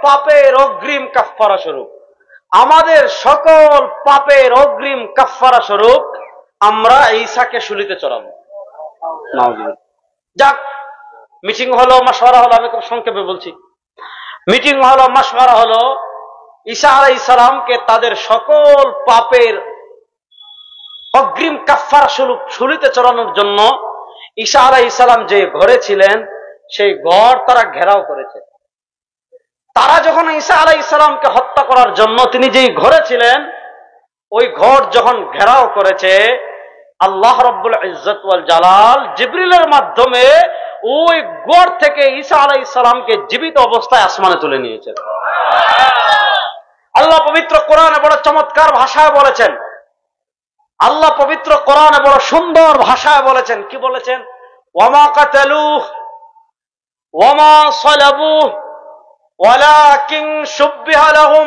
পাপের অগ্রিম কাফফারা স্বরূপ, আমাদের সকল পাপের অগ্রিম কাফফারা স্বরূপ আমরা ঈসাকে শুলিতে চড়াবো। যাক, মিটিং হলো, মাশওয়ারা হলো, আমি খুব সংক্ষেপে বলছি। মিটিং হলো, মাশওয়ারা হলো, ঈসা আলাইহিস সালামকে তাদের সকল পাপের অগ্রিম কাফফারা স্বরূপ শুলিতে চড়ানোর জন্য ঈসা আলাইহিস সালাম যে ঘরে ছিলেন সেই ঘর তারা ঘেরাও করেছে। তারা যখন ঈসা আলাইহিস সালামকে হত্যা করার জন্য তিনি যেই ঘরে ছিলেন ওই ঘর যখন ঘেরাও করেছে, আল্লাহ রাব্বুল ইজ্জত ওয়াল জালাল জিবরিলের মাধ্যমে ওই ঘর থেকে ঈসা আলাইহিস সালামকে জীবিত অবস্থায় আসমানে তুলে নিয়েছেন। আল্লাহ পবিত্র কোরআনে বড় চমৎকার ভাষায় বলেছেন, আল্লাহ পবিত্র কোরআনে বড় সুন্দর ভাষায় বলেছেন। কি বলেছেন? ওয়ামা কাতালুহু ওয়ামা সালাবুহু ওয়ালাকিন শুববিহা লাহুম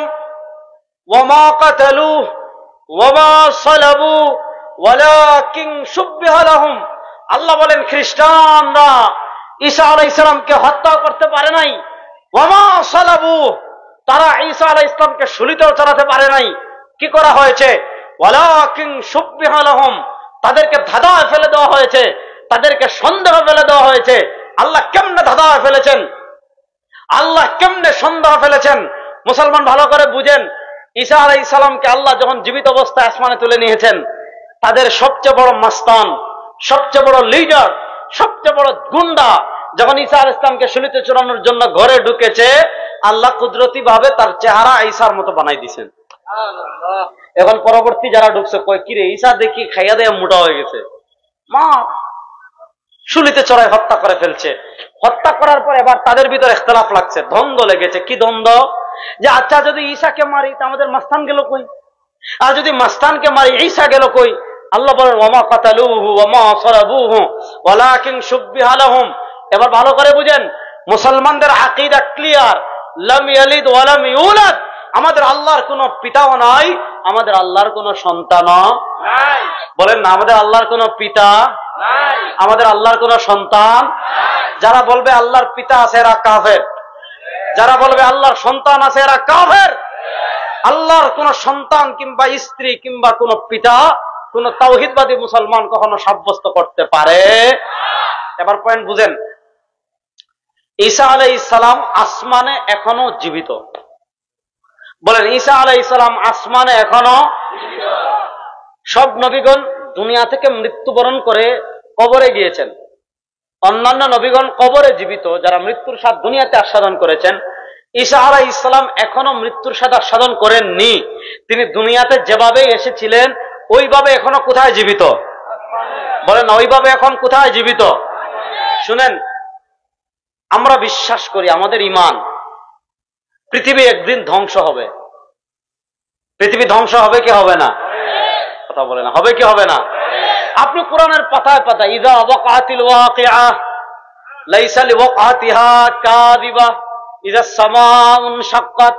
ওয়ামা কাতালুহু ওয়ামা সালাবুহু ওয়ালাকিন শুববিহা লাহুম। আল্লাহ বলেন খ্রিস্টানরা ঈসা আলাইহিস সালামকে হত্যা করতে পারে নাই, ওয়ামা সালাবুহু, তারা ঈসা আলাইহিস সালামকে শুলিতেও চড়াতে পারে নাই। কি করা হয়েছে? ওয়ালাকিন শুববিহা লাহুম, তাদেরকে ধাঁধায় ফেলে দেওয়া হয়েছে, তাদেরকে সন্দেহ ফেলে দেওয়া হয়েছে। আল্লাহ কেমনে ধাঁধায় ফেলেছেন, আল্লাহ কেমনে সন্দেহ ফেলেছেন মুসলমান ভালো করে বুঝেন। ঈসা আলাইহিস সালামকে আল্লাহ যখন জীবিত অবস্থায় আসমানে তুলে নিয়েছেন, তাদের সবচেয়ে বড় মাস্তান, সবচেয়ে বড় লিডার, সবচেয়ে বড় গুন্ডা যখন ঈসা আলাইহিস সালামকে শুলিতে চড়ানোর জন্য ঘরে ঢুকেছে, আল্লাহ কুদরতি ভাবে তার চেহারা ঈসার মতো বানাই দিয়েছেন। এখন পরবর্তী যারা ঢুকছে কয়, কিরে ঈসা দেখি খাইয়া দেয়া মোটা হয়ে গেছে, মা শুলিতে চড়াই হত্যা করে ফেলছে। হত্যা করার পর এবার তাদের ভিতরে ইখতিলাফ লাগছে, দ্বন্দ্ব লেগেছে। কি দ্বন্দ্ব? যে আচ্ছা যদি ঈসাকে মারি তা আমাদের মাস্তান গেল কই, আর যদি মাস্তানকে মারি ঈসা গেল কই? আল্লাহ বলেন ওয়ামা কাতালুহু ওয়ামা সালাবুহু ওয়ালাকিন শুববিহা লাহুম। এবার ভালো করে বুঝেন, মুসলমানদের আকীদা ক্লিয়ার, লাম ইয়ালিদ ওয়া লাম ইউলাদ, আমাদের আল্লাহর কোনো পিতাও নাই, আমাদের আল্লাহর কোনো সন্তানও নাই। বলেন না, আমাদের আল্লাহর কোনো পিতা নাই, আমাদের আল্লাহর কোনো সন্তান নাই। যারা বলবে আল্লাহর পিতা আছে এরা কাফের, যারা বলবে আল্লাহর সন্তান আছে এরা কাফের। আল্লাহর কোন সন্তান কিংবা স্ত্রী কিংবা কোন পিতা কোন তাওহীদবাদী মুসলমান কখনো সাব্যস্ত করতে পারে? এবার পয়েন্ট বুঝেন, ঈসা আলাইহিস সালাম আসমানে এখনো জীবিত। বলেন ঈসা আলাইহিস সালাম আসমানে এখনো জীবিত। সব নবীগণ দুনিয়া থেকে মৃত্যুবরণ করে কবরে গিয়েছেন, অন্যান্য নবীগণ কবরে জীবিত, যারা মৃত্যুর স্বাদ দুনিয়াতে আস্বাদন করেছেন। ঈসা আলাইহিস সালাম এখনো মৃত্যুর স্বাদ আস্বাদন করেননি। তিনি দুনিয়াতে যেভাবে এসেছিলেন ওইভাবে এখনো কোথায় জীবিত? বলেন না, ওইভাবে এখন কোথায় জীবিত? শুনেন, আমরা বিশ্বাস করি, আমাদের ঈমান, পৃথিবী একদিন ধ্বংস হবে। পৃথিবী ধ্বংস হবে কি হবে না? কথা বলে না, হবে কি হবে না? আপনি কোরআনের পাতায় পাতায় ইযা ওয়াকাতিল ওয়াকিআ লাইসা লিওয়াকাতিহা কাযিবা ইযা সামাউন শাক্কাত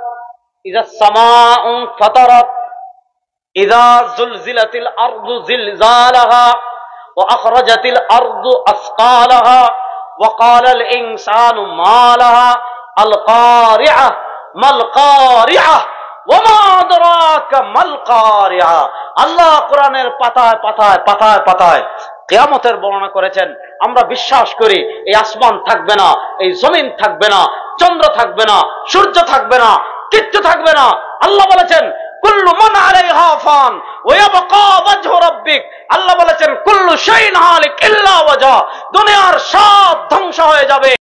ইযা সামাউন ফাতারাত ইযা যুলজিলাতিল আরদু জিলজালাহা ওয়া আখরাজাতিল আরদু আসকালাহা ওয়া ক্বালাল ইনসানু মা লাহা আল কারিআ মাল কারিআ ওয়া মা আদরাকা মাল কারিআ। আল্লাহ কোরআনের পাতায় পাতায় পাতায় পাতায় কিয়ামতের বর্ণনা করেছেন। আমরা বিশ্বাস করি এই আসমান থাকবে না, এই জমিন থাকবে না, চন্দ্র থাকবে না, সূর্য থাকবে না, কিচ্ছু থাকবে না। আল্লাহ বলেছেন কুল্লু মান আলাইহা ফান ওয়া ইয়াবকা ওয়াজহু রাব্বিক। আল্লাহ বলেছেন কুল্লু শাইইন হালিক ইল্লা ওয়াজহা, দুনিয়ার সব ধ্বংস হয়ে যাবে।